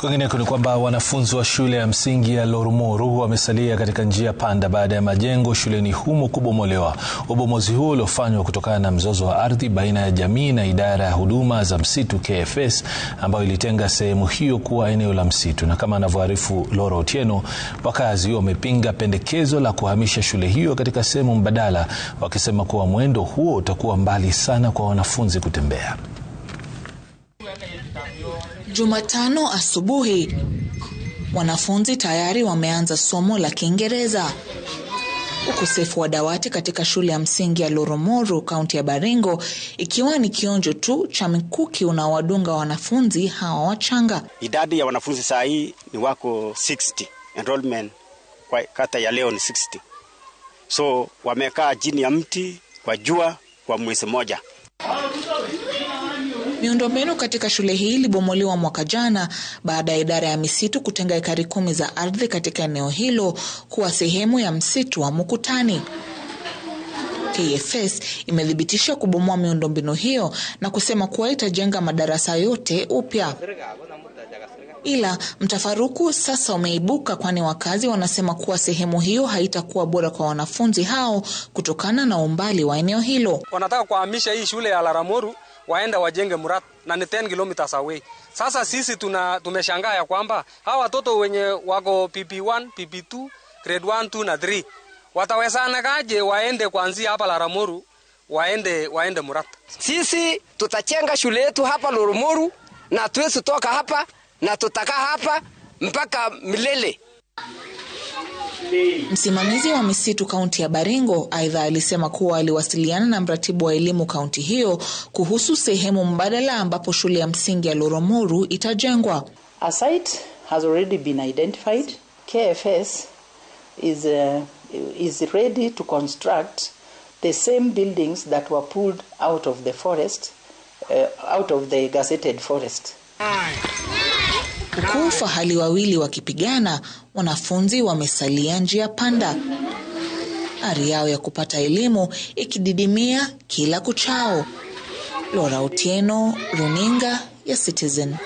Kwingineko ni kwamba wanafunzi wa shule ya msingi ya Lorumuru wamesalia katika njia panda baada ya majengo shuleni humo kubomolewa. Ubomozi huo uliofanywa kutokana na mzozo wa ardhi baina ya jamii na idara ya huduma za msitu KFS ambayo ilitenga sehemu hiyo kuwa eneo la msitu. Na kama anavyoarifu Laura Otieno, wakazi wamepinga pendekezo la kuhamisha shule hiyo katika sehemu mbadala, wakisema kuwa mwendo huo utakuwa mbali sana kwa wanafunzi kutembea. Jumatano asubuhi, wanafunzi tayari wameanza somo la Kiingereza. Ukosefu wa dawati katika shule ya msingi ya Lorumuru, kaunti ya Baringo, ikiwa ni kionjo tu cha mikuki unaowadunga wanafunzi hawa wachanga. Idadi ya wanafunzi saa hii ni wako 60. Enrollment kwa kata ya leo ni 60. So wamekaa chini ya mti kwa jua kwa mwezi moja. Miundombinu katika shule hii ilibomolewa mwaka jana baada ya idara ya misitu kutenga ekari 10 za ardhi katika eneo hilo kuwa sehemu ya msitu wa Mukutani. KFS imethibitisha kubomoa miundombinu hiyo na kusema kuwa itajenga madarasa yote upya. Ila mtafaruku sasa umeibuka, kwani wakazi wanasema kuwa sehemu hiyo haitakuwa bora kwa wanafunzi hao kutokana na umbali wa eneo hilo. Wanataka kuhamisha hii shule ya Lorumuru waenda wajenge Murat na ni 10 kilometers away. Sasa sisi tumeshangaa ya kwamba hawa watoto wenye wako PP1, PP2, grade 1, 2 na 3 watawezanaje waende kuanzia hapa Lorumuru waende Murat? Sisi tutachenga shule yetu hapa Lorumuru na tuwezi toka hapa na tutakaa hapa mpaka milele. Msimamizi wa misitu kaunti ya Baringo aidha alisema kuwa aliwasiliana na mratibu wa elimu kaunti hiyo kuhusu sehemu mbadala ambapo shule ya msingi ya Lorumuru itajengwa. A site has already been identified. KFS is ready to construct the same buildings that were pulled out of the forest, out of the gazetted forest. Huku fahali wawili wakipigana, wanafunzi wamesalia njia panda, ari yao ya kupata elimu ikididimia kila kuchao. Laura Otieno, runinga ya Citizen.